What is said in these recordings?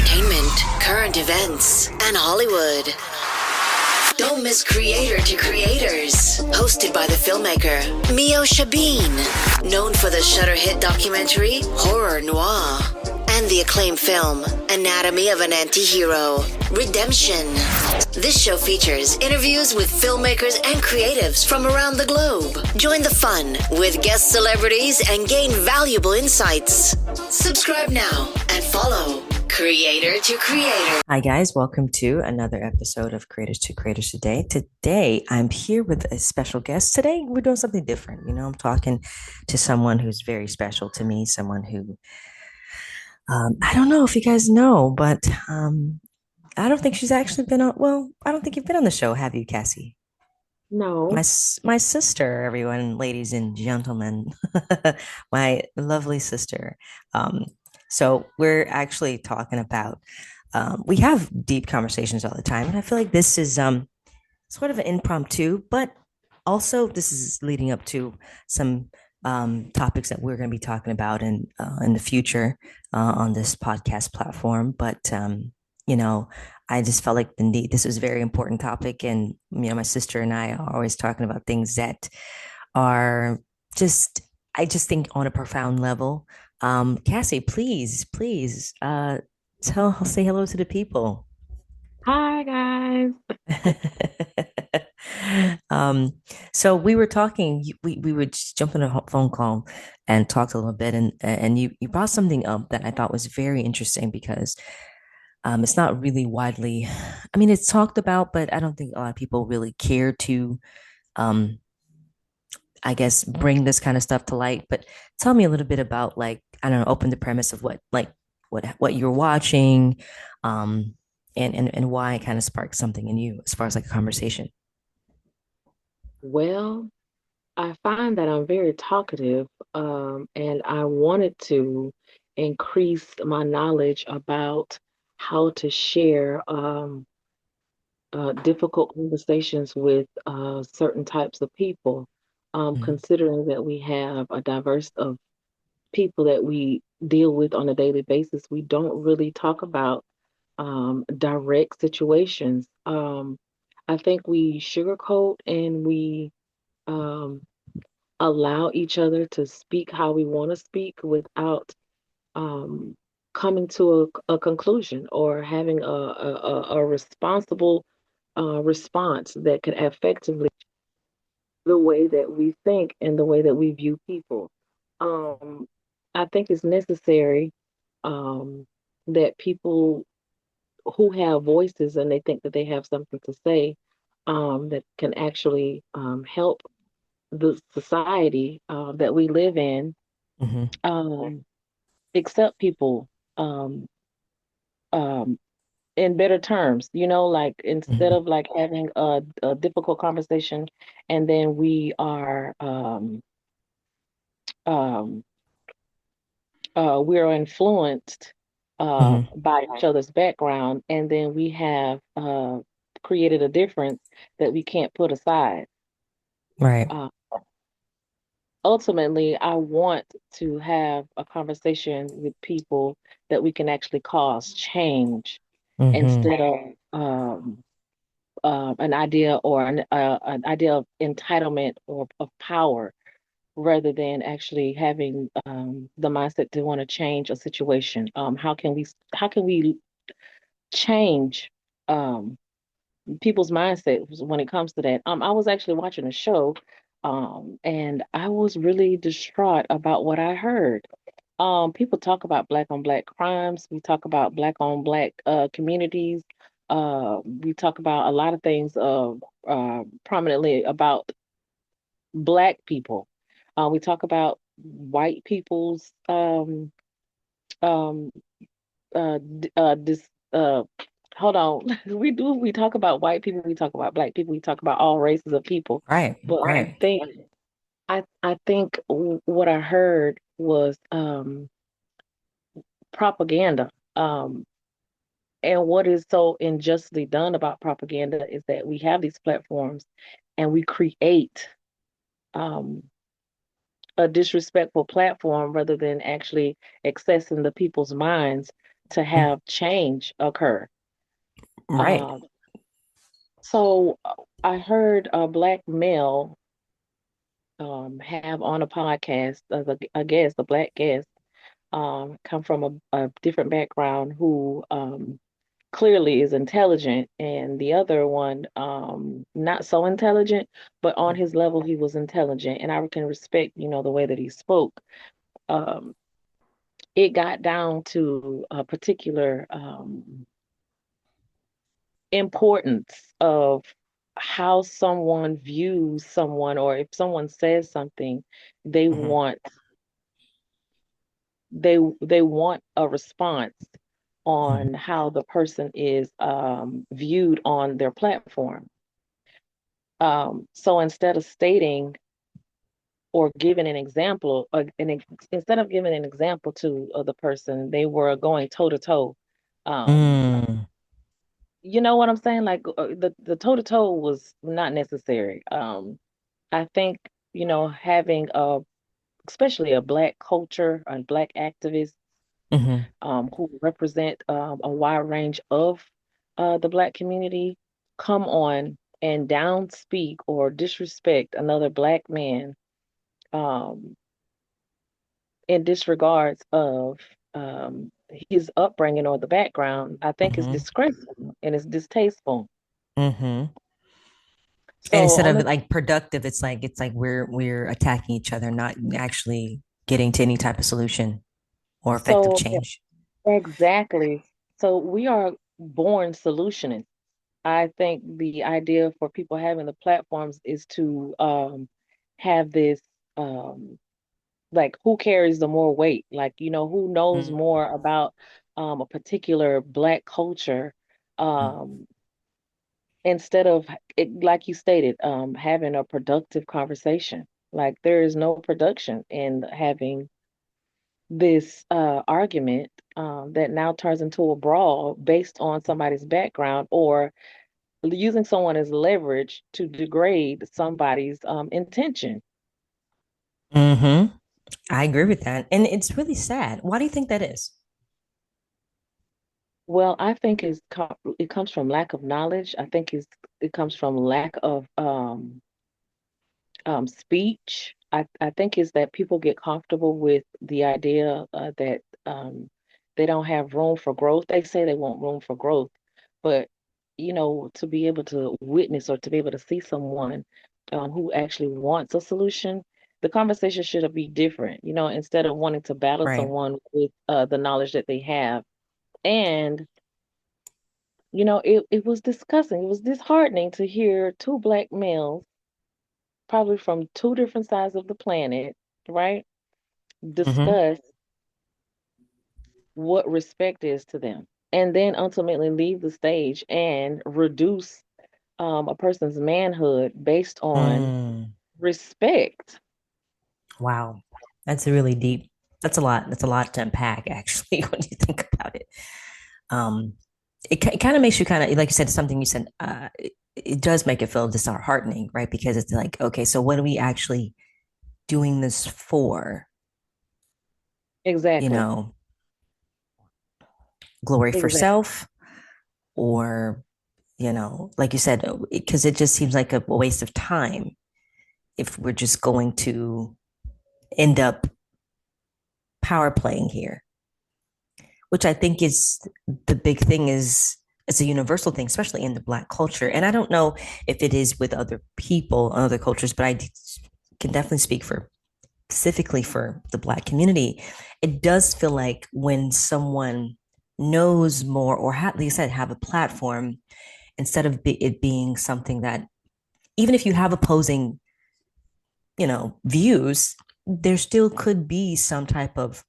entertainment, current events, and Hollywood. Don't miss Creator to Creators, hosted by the filmmaker Meosha Bean, known for the Shudder hit documentary Horror Noir, and the acclaimed film Anatomy of an Anti-Hero, Redemption. This show features interviews with filmmakers and creatives from around the globe. Join the fun with guest celebrities and gain valuable insights. Subscribe now and follow Creator to Creator. Hi guys, welcome to another episode of Creators to Creators today. Today I'm here with a special guest. Today we're doing something different. I'm talking to someone who's very special to me, someone who I don't know if you guys know, but I don't think she's actually been on. Well, I don't think you've been on the show, have you, Cassie? No. My sister, everyone, ladies and gentlemen, my lovely sister. So we're actually talking about. We have deep conversations all the time, and I feel like this is sort of an impromptu, but also this is leading up to some topics that we're going to be talking about in the future on this podcast platform. But I just felt like this was a very important topic, and my sister and I are always talking about things that are I just think on a profound level. Cassie, please, say hello to the people. Hi, guys. So we were talking, we would just jump in a phone call and talked a little bit, and you brought something up that I thought was very interesting because it's not really widely, I mean, it's talked about, but I don't think a lot of people really care to, I guess, bring this kind of stuff to light. But tell me a little bit about, like, I don't know, open the premise of what you're watching, and why it kind of sparked something in you as far as like a conversation. Well, I find that I'm very talkative, and I wanted to increase my knowledge about how to share difficult conversations with certain types of people, Mhm. considering that we have a diverse of people that we deal with on a daily basis. We don't really talk about direct situations. I think we sugarcoat and we um, allow each other to speak how we want to speak without um, coming to a conclusion or having a responsible response that could effectively the way that we think and the way that we view people. Um, I think it's necessary um, that people who have voices and they think that they have something to say that can actually help the society that we live in Mhm. um, accept people um, um, in better terms. Like instead Mhm. of like having a difficult conversation and then um, we are influenced Mhm. by each other's background, and then we have created a difference that we can't put aside. Right. Uh, Ultimately, I want to have a conversation with people that we can actually cause change Mhm. instead of an idea or an idea of entitlement or of power, rather than actually having the mindset to want to change a situation. How can we change um, people's mindset when it comes to that? I was actually watching a show, and I was really distraught about what I heard. People talk about black on black crimes. We talk about black on black communities. We talk about a lot of things prominently about black people. We talk about white people's um, this hold on. We talk about white people, we talk about black people, we talk about all races of people. Right. But I Right. think I think what I heard was propaganda. And what is so unjustly done about propaganda is that we have these platforms and we create um, a disrespectful platform rather than actually accessing the people's minds to Mm. have change occur. Right. Um, so I heard a black male have on a podcast as a guest, a black guest, come from a different background who clearly is intelligent, and the other one not so intelligent, but on his level he was intelligent, and I can respect, the way that he spoke. Um, it got down to a particular importance of how someone views someone, or if someone says something, they Mhm. want they want a response Mhm. on how the person is viewed on their platform. So instead of stating or giving an example, instead of giving an example to the person, they were going toe to toe. Um, Mm. you know what I'm saying? Like the toe to toe was not necessary. I think having especially a black culture and black activists Mhm. who represent a wide range of the black community come on and downspeak or disrespect another black man um, in disregards of his upbringing or the background, I think is Mhm. disgraceful and it's distasteful. Mhm. And So instead on of the like productive, it's like we're attacking each other, not actually getting to any type of solution or effective so change. exactly. So we are born solutionists. I think the idea for people having the platforms is to have this um, like who carries the more weight, like who knows Mm. more about a particular black culture, um, instead of it, like you stated, having a productive conversation. Like there is no production in having this argument that now turns into a brawl based on somebody's background or using someone as leverage to degrade somebody's intention. Mm-hmm. I agree with that. And it's really sad. Why do you think that is? Well, I think it comes from lack of knowledge. I think it comes from lack of speech. I think is that people get comfortable with the idea that they don't have room for growth. They say they want room for growth, but to be able to witness or to be able to see someone who actually wants a solution, the conversation should be different. Instead of wanting to battle Right. someone with the knowledge that they have. And it was disgusting. It was disheartening to hear two black males, probably from two different sides of the planet, right, Mm-hmm. discuss what respect is to them, and then ultimately leave the stage and reduce a person's manhood based on Mm. respect. Wow. That's a really deep. That's a lot. That's a lot to unpack, actually, when you think about it. Um, it kind of makes you kind of, like you said, something you said, it does make it feel disheartening, right? Because it's like, okay, so what are we actually doing this for? You Exactly. know, glory for Exactly. self, or, like you said, because it just seems like a waste of time if we're just going to end up power playing here, which I think is the big thing is it's a universal thing, especially in the Black culture. And I don't know if it is with other people, other cultures, but I can definitely speak for specifically for the Black community. It does feel like when someone knows more or like you said, have a platform, instead of it being something that even if you have opposing, views, there still could be some type of,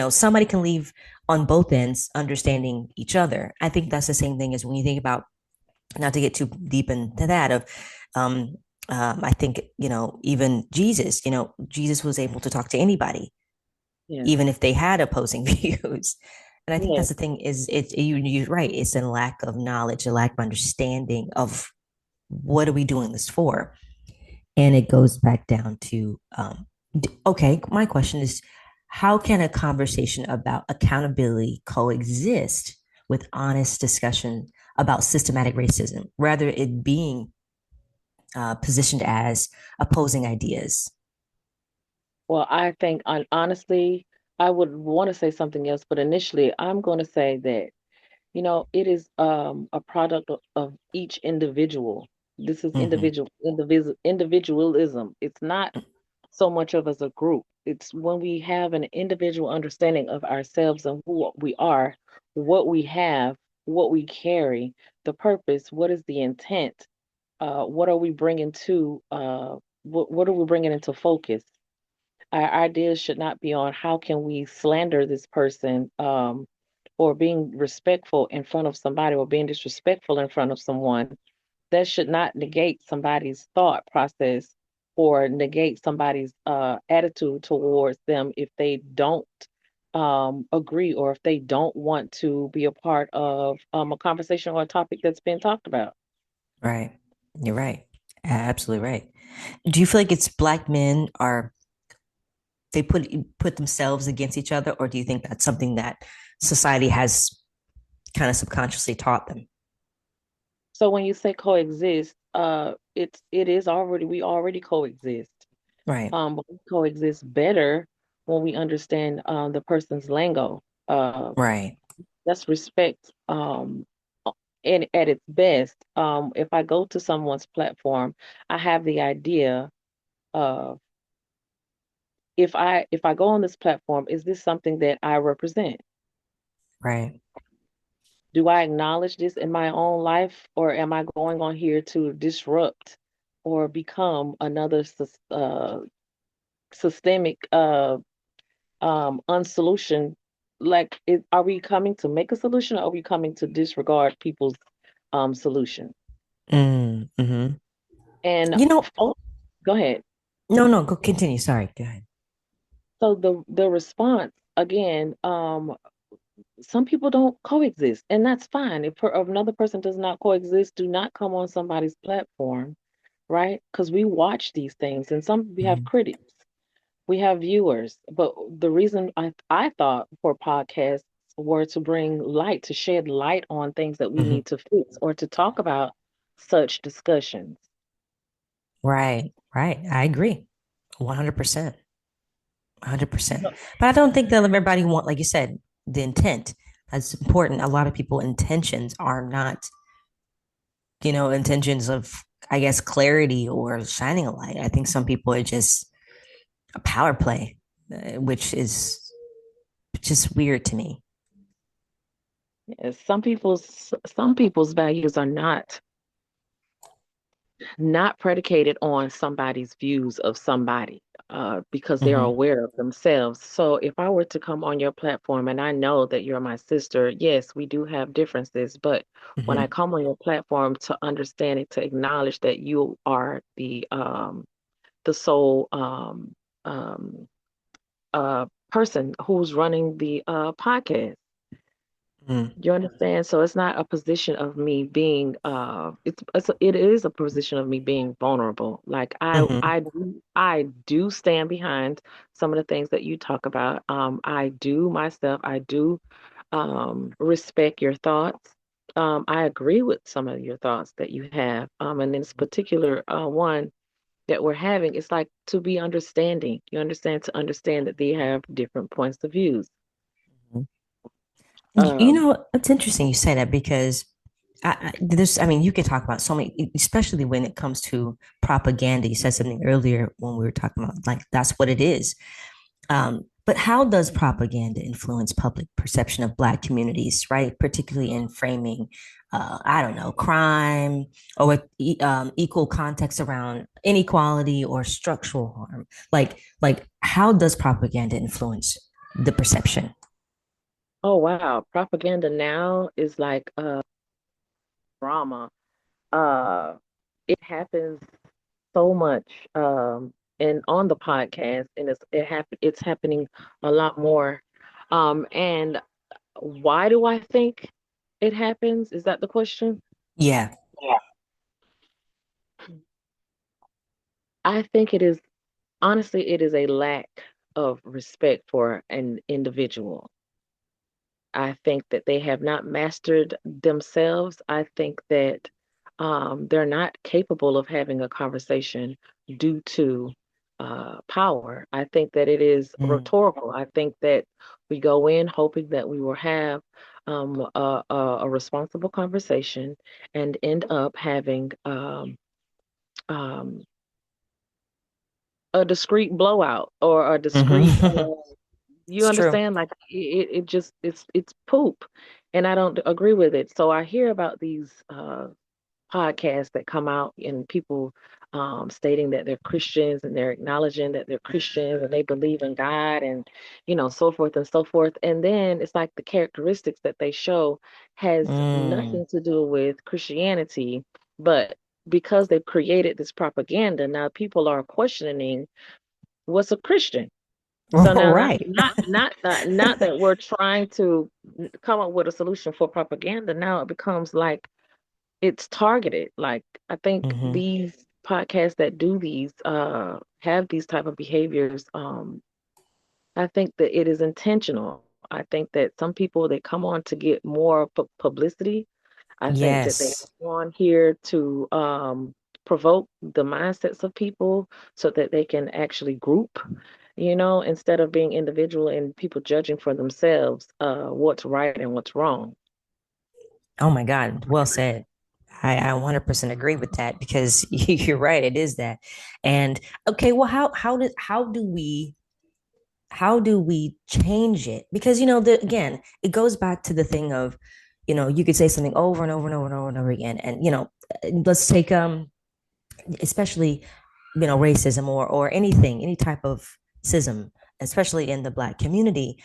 somebody can leave on both ends understanding each other. I think that's the same thing as when you think about, not to get too deep into that, of um I think, even Jesus was able to talk to anybody, Yes. even if they had opposing views. And I think that's Yes. the thing is you're right. It's a lack of knowledge, a lack of understanding of what are we doing this for? And it goes back down to, okay, my question is, how can a conversation about accountability coexist with honest discussion about systematic racism, rather it being positioned as opposing ideas? Well, I think honestly, I would want to say something else, but initially, I'm going to say that, it is a product of each individual. This is Mm-hmm. individualism. It's not so much of as a group. It's when we have an individual understanding of ourselves and who we are, what we have, what we carry, the purpose, what is the intent, what are we bringing to, what are we bringing into focus? Our ideas should not be on how can we slander this person, or being respectful in front of somebody or being disrespectful in front of someone. That should not negate somebody's thought process or negate somebody's attitude towards them if they don't agree or if they don't want to be a part of a conversation or a topic that's being talked about. Right. You're right. Absolutely right. Do you feel like it's black men are they put themselves against each other, or do you think that's something that society has kind of subconsciously taught them? So when you say coexist, it is already we already coexist. Right. But we coexist better when we understand the person's lingo. Right. That's respect, and at its best. If I go to someone's platform, I have the idea of if I go on this platform, is this something that I represent? Right. Do I acknowledge this in my own life, or am I going on here to disrupt or become another systemic unsolution? Like, are we coming to make a solution, or are we coming to disregard people's solution? Mm-hmm. And You know, oh, go ahead. no, no, go continue. Sorry, go ahead. So the response again, some people don't coexist, and that's fine. If another person does not coexist, do not come on somebody's platform, right? Because we watch these things, and we have Mm-hmm. critics, we have viewers. But the reason I thought for podcasts were to bring light, to shed light on things that we Mm-hmm. need to fix, or to talk about such discussions. Right, right. I agree. 100%. 100%. But I don't think that everybody want, like you said, the intent. That's important. A lot of people intentions are not, intentions of, I guess, clarity or shining a light. I think some people are just a power play, which is just weird to me. Yes, some people's values are not predicated on somebody's views of somebody, because they are Hmm. aware of themselves. So if I were to come on your platform and I know that you're my sister, yes, we do have differences, but when I Hmm. come on your platform to understand it, to acknowledge that you are the sole um, person who's running the podcast. Hmm. You understand? So it's not a position of me being it is a position of me being vulnerable. Like Hmm. I do stand behind some of the things that you talk about. I do myself, I do respect your thoughts. I agree with some of your thoughts that you have. And in this particular one that we're having, it's like to be understanding. You understand, to understand that they have different points of views. You Um, know, it's interesting you say that because I mean, you can talk about so many, especially when it comes to propaganda. You said something earlier when we were talking about like that's what it is. But how does propaganda influence public perception of Black communities, right? Particularly in framing, I don't know, crime or with equal context around inequality or structural harm. Like, how does propaganda influence the perception? oh wow, propaganda now is like drama. Uh, it happens so much, and on the podcast, and it's happening a lot more. And why do I think it happens? Is that the question? Yeah. Yeah. I think it is honestly, it is a lack. of respect for an individual. I think that they have not mastered themselves. I think that they're not capable of having a conversation due to power. I think that it is Mm. rhetorical. I think that we go in hoping that we will have a responsible conversation and end up having um, a discreet blowout or a discreet Hmm. you It's true. understand? Like it just it's poop, and I don't agree with it. So I hear about these podcasts that come out and people stating that they're Christians and they're acknowledging that they're Christians and they believe in God and so forth and so forth. And then it's like the characteristics that they show has Mm. nothing to do with Christianity, but because they've created this propaganda, now people are questioning what's a Christian. So now, Right. not that we're trying to come up with a solution for propaganda. Now it becomes like it's targeted. Like I think Hmm. these podcasts that do these have these type of behaviors. I think that it is intentional. I think that some people they come on to get more publicity. I think that they Yes. come on here to provoke the mindsets of people so that they can actually group, instead of being individual and people judging for themselves what's right and what's wrong. Oh my God. Well said. I 100% agree with that because you're right. It is that. And okay, well, how do we change it? Because again, it goes back to the thing of, you could say something over and over and over and over and over again, and let's take especially racism or anything, any type of schism, especially in the Black community.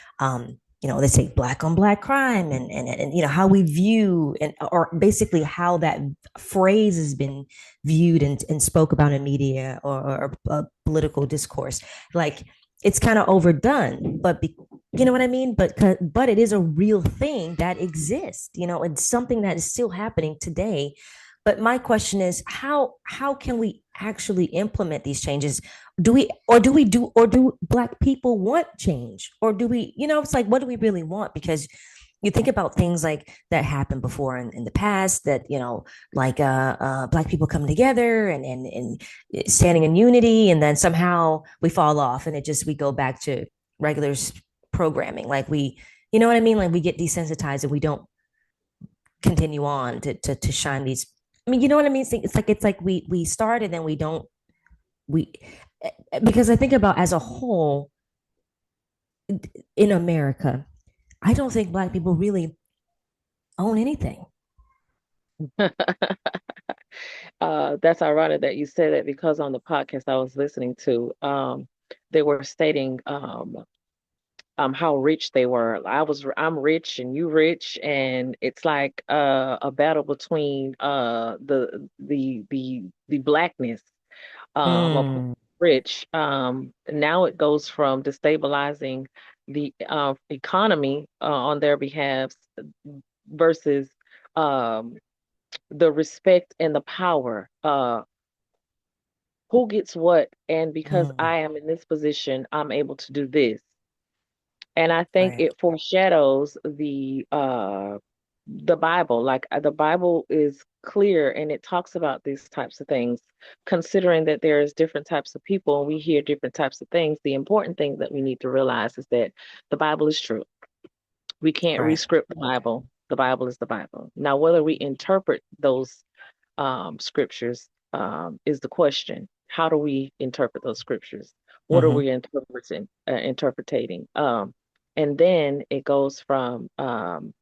They say black on black crime, and how we view, and or basically how that phrase has been viewed and spoke about in media or political discourse. Like, it's kind of overdone, but you know what I mean? But it is a real thing that exists. It's something that is still happening today. But my question is, how can we actually implement these changes? Do Black people want change? Or do we, it's like, what do we really want? Because you think about things like that happened before in the past, that, like Black people coming together and standing in unity, and then somehow we fall off and we go back to regular programming. Like you know what I mean? Like we get desensitized and we don't continue on to shine these. I mean, you know what I mean? It's like we start and then we don't we because I think about as a whole in America, I don't think Black people really own anything. That's ironic that you said that because on the podcast I was listening to, they were stating how rich they were. I'm rich and you rich, and it's like a battle between the blackness of who's Mm, rich. Now it goes from destabilizing the economy on their behalf versus um, the respect and the power. Who gets what, and because mm, I am in this position, I'm able to do this. And I think right. it foreshadows the Bible. Like the Bible is clear and it talks about these types of things, considering that there's different types of people and we hear different types of things. The important thing that we need to realize is that the Bible is true. We can't Right. rescript the Bible. The Bible is the Bible. Now, whether we interpret those scriptures is the question. How do we interpret those scriptures? What are Mm-hmm. we interpreting? And then it goes from the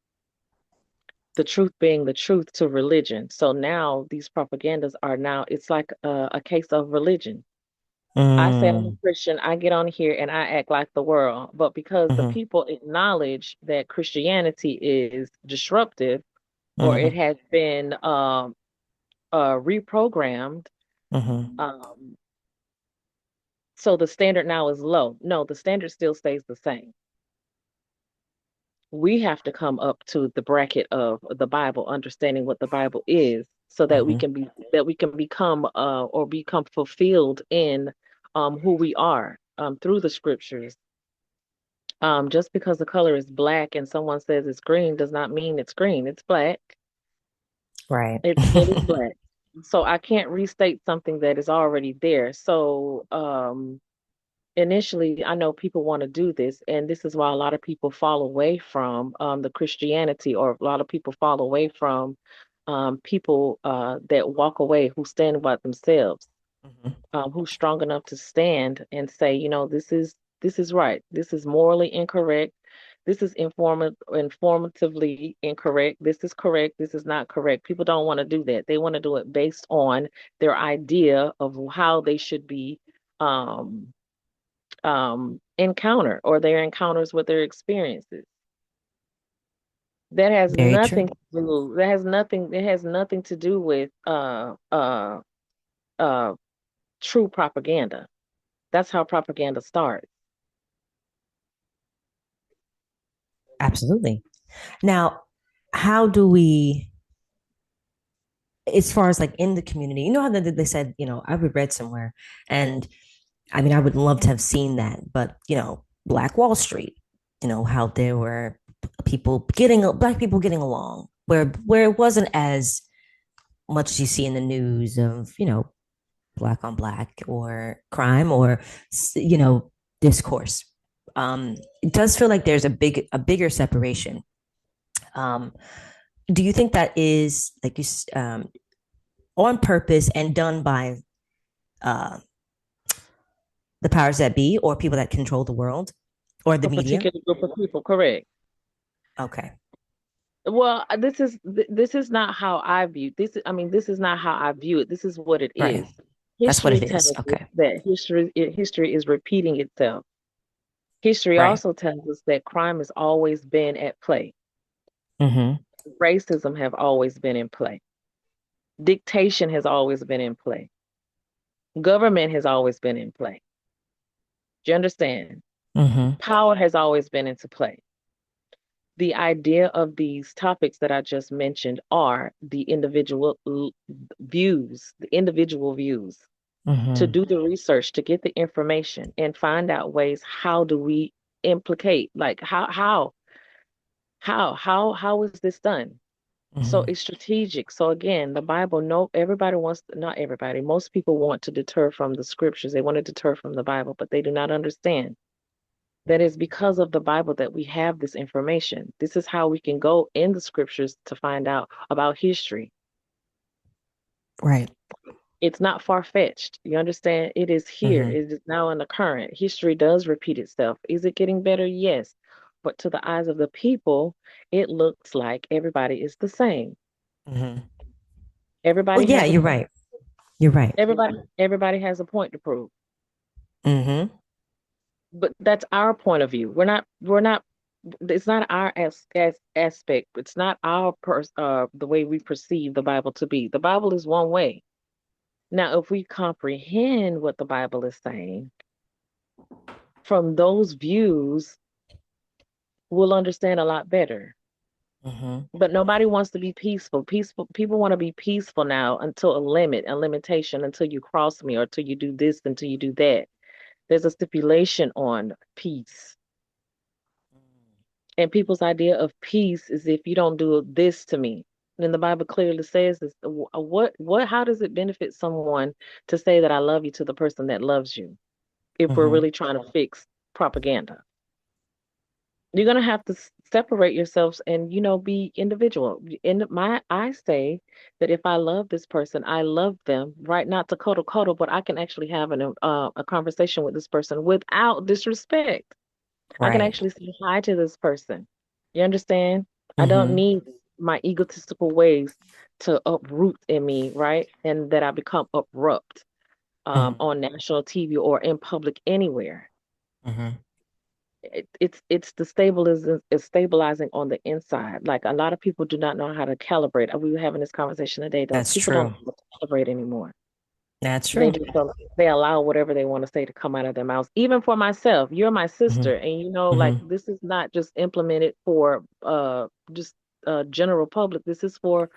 truth being the truth to religion. So now these propagandas are now, it's like a case of religion. I say I'm a Mm, Christian, I get on here and I act like the world. But because the mm-hmm. people acknowledge that Christianity is disruptive or it Mm-hmm. has been reprogrammed, Mm-hmm. um, so the standard now is low. No, the standard still stays the same. We have to come up to the bracket of the Bible, understanding what the Bible is, so that we Mm-hmm. can become or become fulfilled in who we are. through the scriptures. Just because the color is black and someone says it's green does not mean it's green. It's black. Right. It is black. So I can't restate something that is already there. So initially, I know people want to do this, and this is why a lot of people fall away from the Christianity, or a lot of people fall away from people that walk away who stand by themselves, Mhm. who's strong enough to stand and say, this is right. This is morally incorrect. This is informatively incorrect. This is correct. This is not correct. People don't want to do that. They want to do it based on their idea of how they should be um, encounter, or their encounters with their experiences. That has Very true. nothing to do, it has nothing to do with uh true propaganda. That's how propaganda starts. Absolutely. Now, how do we, as far as like in the community, you know how they said, I would read somewhere, and I mean, I would love to have seen that, but Black Wall Street, how there were black people getting along, where it wasn't as much as you see in the news of, black on black or crime or, discourse. It does feel like there's a bigger separation. Um, do you think that is like on purpose and done by uh, the powers that be or people that control the world or the A media? particular group of people, correct. Okay. Well, this is not how I view this. I mean, this is not how I view it. This is what it Right. is. That's what History it is. tells us Okay. that history is repeating itself. History Right. also tells us that crime has always been at play. Mm-hmm. Racism have always been in play. Dictation has always been in play. Government has always been in play. Do you understand? Mm-hmm. Power has always been into play. The idea of these topics that I just mentioned are the individual views, to Mm-hmm. do the research, to get the information and find out ways, how do we implicate, like how is this done? So Mm-hmm. it's strategic. So again, the Bible, no, everybody wants, not everybody, most people want to deter from the scriptures. They want to deter from the Bible, but they do not understand that it's because of the Bible that we have this information. This is how we can go in the scriptures to find out about history. Right. It's not far-fetched. You understand? It is here. Mm-hmm. It is now in the current. History does repeat itself. Is it getting better? Yes. But to the eyes of the people, it looks like everybody is the same. Mm-hmm. Well, Everybody yeah, has a you're point. right. You're right. Everybody has a point to prove. Mm-hmm. But that's our point of view. We're not it's not our as aspect. It's not our the way we perceive the Bible to be. The Bible is one way. Now, if we comprehend what the Bible is saying from those views, we'll understand a lot better. Mm-hmm. But nobody wants to be peaceful. Peaceful people want to be peaceful now until a limitation, until you cross me, or until you do this, until you do that. There's a stipulation on peace. And people's idea of peace is if you don't do this to me. And the Bible clearly says this. How does it benefit someone to say that I love you to the person that loves you, if we're Mm-hmm. really trying to fix propaganda? You're gonna have to separate yourselves and be individual. I say that if I love this person, I love them, right? Not to cuddle, but I can actually have a conversation with this person without disrespect. I can Right. actually say hi to this person. You understand? I don't Mm-hmm. need my egotistical ways to uproot in me, right? And that I become abrupt Mm-hmm. on national TV or in public anywhere. Mm-hmm. It's the stabilizing, it's stabilizing on the inside. Like, a lot of people do not know how to calibrate. We were having this conversation today. That's People don't true. know how to calibrate anymore. That's They true. just don't, they allow whatever they want to say to come out of their mouths. Even for myself, you're my Mm-hmm. sister, and like, Mm-hmm. this is not just implemented for just general public. This is for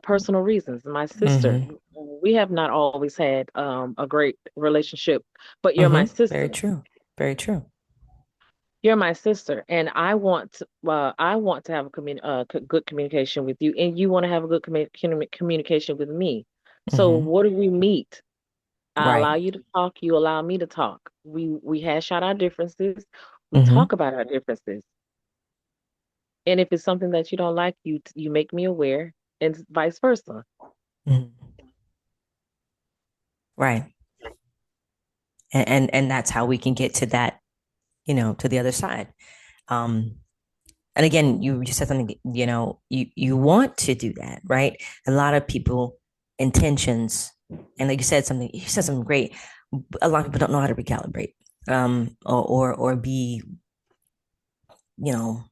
personal reasons. My sister, Mm-hmm. we have not always had a great relationship, but you're my Very sister. true. Very true. You're my sister, and I want to have a good communication with you, and you want to have a good communication with me. So Mm-hmm. what do we meet? I Right. allow you to talk, you allow me to talk. We hash out our differences. We Mm-hmm. talk about our differences. And if it's something that you don't like, you make me aware, and vice versa. Mm-hmm. Right. And that's how we can get to that, to the other side. Um, and again, you said something, you want to do that, right? A lot of people intentions, and like you said something great. A lot of people don't know how to recalibrate, or be, you know,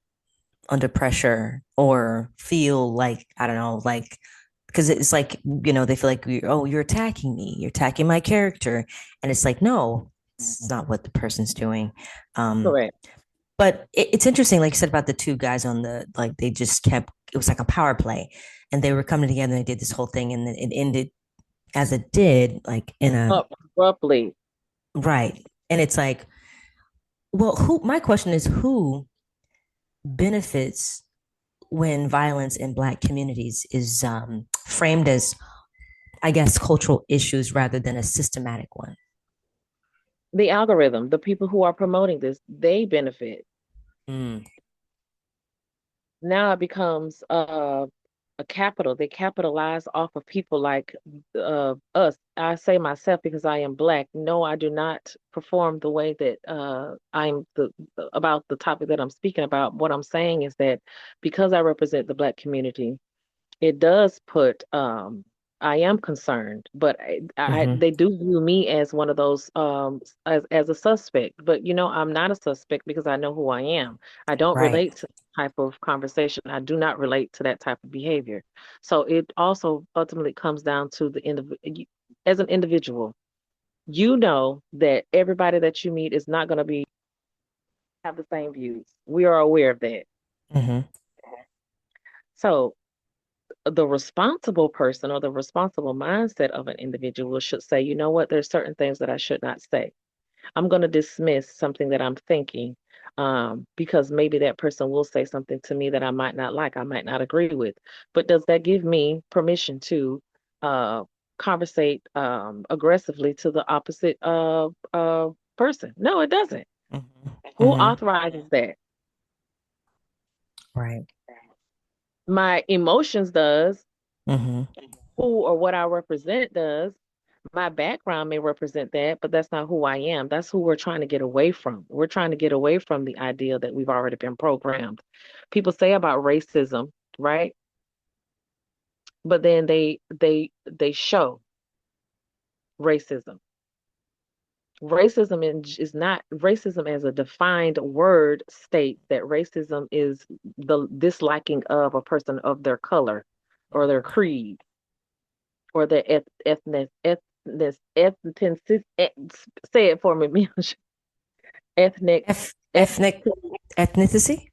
under pressure or feel like, I don't know, like, because it's like, they feel like, you're attacking me, you're attacking my character. And it's like, no, it's not what the person's doing. Um, Correct. but it's interesting, like you said about the two guys on the, like, they just kept, it was like a power play, and they were coming together and they did this whole thing, and then it ended as it did, like in a, Abruptly. right. And it's like, well, my question is, who benefits when violence in Black communities is framed as, I guess, cultural issues rather than a systematic one? The algorithm, the people who are promoting this, they benefit. Mm. Now it becomes a capital. They capitalize off of people like us. I say myself because I am Black. No, I do not perform the way that I'm about the topic that I'm speaking about. What I'm saying is that because I represent the Black community, it does put I am concerned, but Mm-hmm. they do view me as one of those as a suspect. But I'm not a suspect because I know who I am. I don't Right. relate to that type of conversation. I do not relate to that type of behavior. So it also ultimately comes down to the as an individual. You know that everybody that you meet is not going to be have the same views. We are aware of that. Mm-hmm. So the responsible person or the responsible mindset of an individual should say, you know what, there's certain things that I should not say. I'm going to dismiss something that I'm thinking because maybe that person will say something to me that I might not like, I might not agree with. But does that give me permission to uh, conversate aggressively to the opposite person? No, it doesn't. Mm-hmm. Who Mm-hmm. authorizes that? Right. My emotions does. Mm-hmm. Who or what I represent does. My background may represent that, but that's not who I am. That's who we're trying to get away from. We're trying to get away from the idea that we've already been programmed. People say about racism, right? But then they show racism. Is not racism as a defined word states that racism is the disliking of a person of their color or their creed or their say it for me, Miosha. Ethnic, Ethnic ethnic. ethnicity.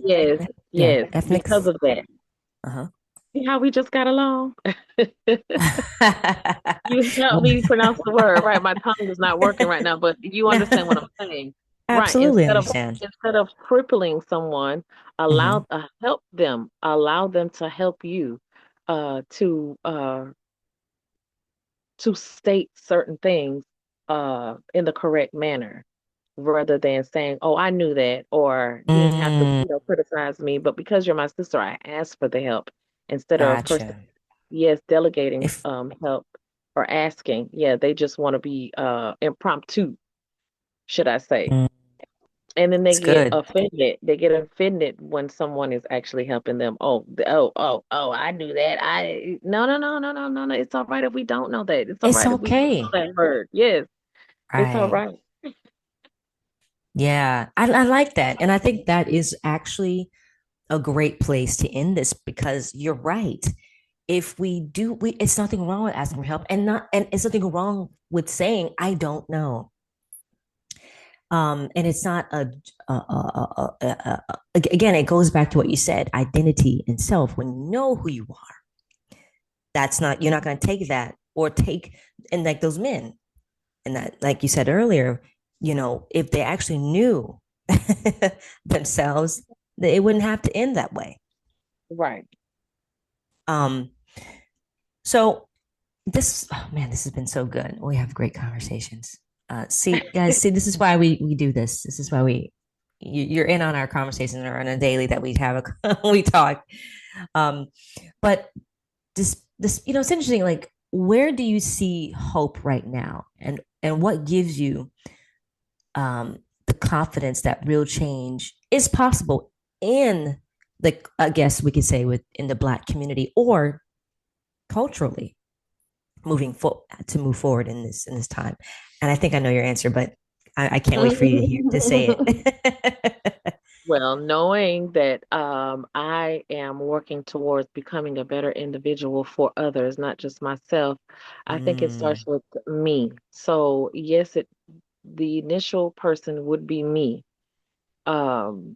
Yes, Yeah, yes, ethnic. because of that. Uh-huh. See how we just got along? You help me pronounce the word, right? My tongue is not working right now, but you understand what I'm saying, right? Absolutely understand. Instead of crippling someone, Mm-hmm. allow them to help you uh, to uh, to state certain things in the correct manner rather than saying, "Oh, I knew that," or "You didn't have to, Mm, criticize me." But because you're my sister, I asked for the help instead of a person, gotcha. yes, delegating If help or asking. Yeah, they just want to be impromptu, should I say? mm, And then they it's get good. offended. They get offended when someone is actually helping them. Oh, I knew that. I no, no, no, no, no, no, no. It's all right if we don't know that. It's all It's right if we don't know okay. that word. Yes, it's all Right. right. Yeah, I like that. And I think that is actually a great place to end this, because you're right. If we do, it's nothing wrong with asking for help, and it's nothing wrong with saying, I don't know. And it's not again, it goes back to what you said, identity and self. When you know who you are, That's not, you're not going to take that or take, and like those men, and that, like you said earlier, if they actually knew themselves, it wouldn't have to end that way. Right. Um, so oh man, this has been so good. We have great conversations. See, guys, see, this is why we do this. This is why you're in on our conversations or on a daily that we have we talk. Um, but this, it's interesting. Like, where do you see hope right now, and what gives you the confidence that real change is possible in the, I guess we could say, in the Black community or culturally to move forward in this time? And I think I know your answer, but I can't wait for you to say it. Well, knowing that I am working towards becoming a better individual for others, not just myself, I think it Mm, starts with me. So, yes, the initial person would be me. Um,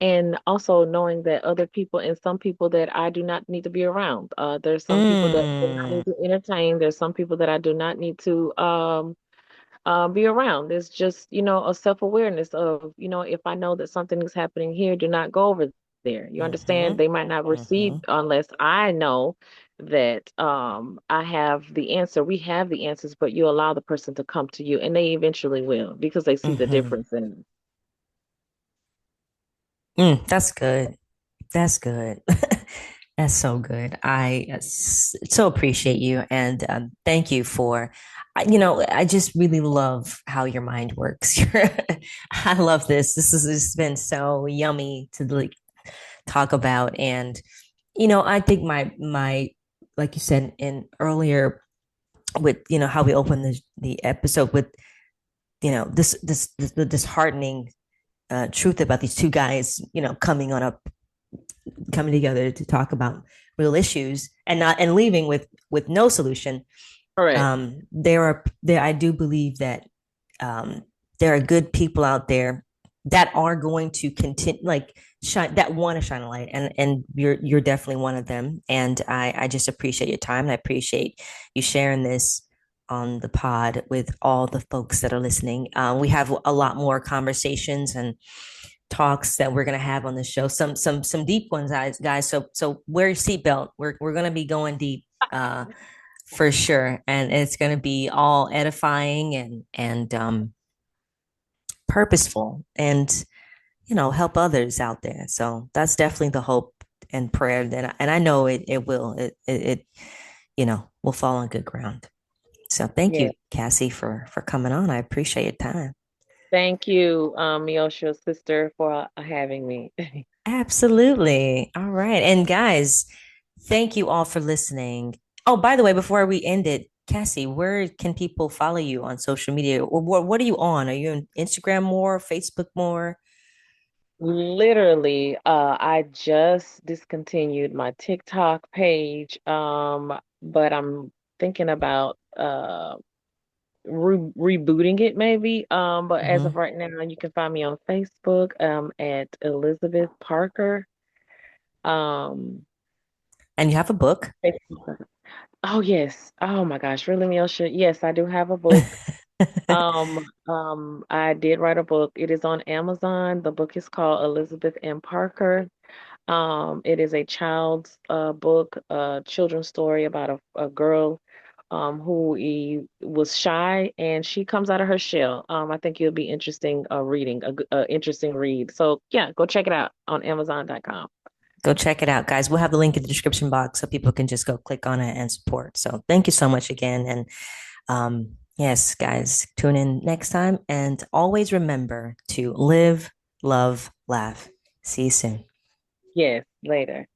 and also knowing that other people and some people that I do not need to be around. There's some people that I do not mm, need to entertain. There's some people that I do not need to be around. It's just, a self-awareness of, if I know that something is happening here, do not go over there. You understand? mm-hmm, They might not receive mm-hmm, unless I know that I have the answer. We have the answers, but you allow the person to come to you, and they eventually will because they see the mm-hmm. difference in. That's good. That's good. That's so good. I so appreciate you, and thank you for, I just really love how your mind works. I love this. This has been so yummy to like talk about, and I think my like you said in earlier with how we opened the episode with this disheartening truth about these two guys coming together to talk about real issues and leaving with no solution. Correct. There I do believe that there are good people out there that are going to continue, like, shine, that want to shine a light, and you're definitely one of them. And I just appreciate your time, and I appreciate you sharing this on the pod with all the folks that are listening. We have a lot more conversations and talks that we're gonna have on the show. Some deep ones, guys. So wear your seatbelt. We're gonna be going deep, for sure, and it's gonna be all edifying and purposeful, and help others out there. So that's definitely the hope and prayer that, and I know it will will fall on good ground. So thank Yeah. you, Cassie, for coming on. I appreciate your time. Thank you, Meosha sister, for having me. Absolutely. All right. And guys, thank you all for listening. Oh, by the way, before we end it, Cassie, where can people follow you on social media? Or what are you on? Are you on Instagram more, Facebook more? Literally, I just discontinued my TikTok page, but I'm thinking about rebooting it maybe. But as of Hmm. right now, you can find me on Facebook, at Elizabeth Parker. Um, And you have a book. Facebook. Oh yes. Oh my gosh, really, Miosha? Yes, I do have a book. I did write a book. It is on Amazon. The book is called Elizabeth M. Parker. It is a child's book, children's story about a girl who was shy and she comes out of her shell. I think it'll be interesting reading, interesting read. So yeah, go check it out on Amazon.com. Go check it out, guys. We'll have the link in the description box so people can just go click on it and support. So thank you so much again. And yes, guys, tune in next time. And always remember to live, love, laugh. See you soon. Yes, later.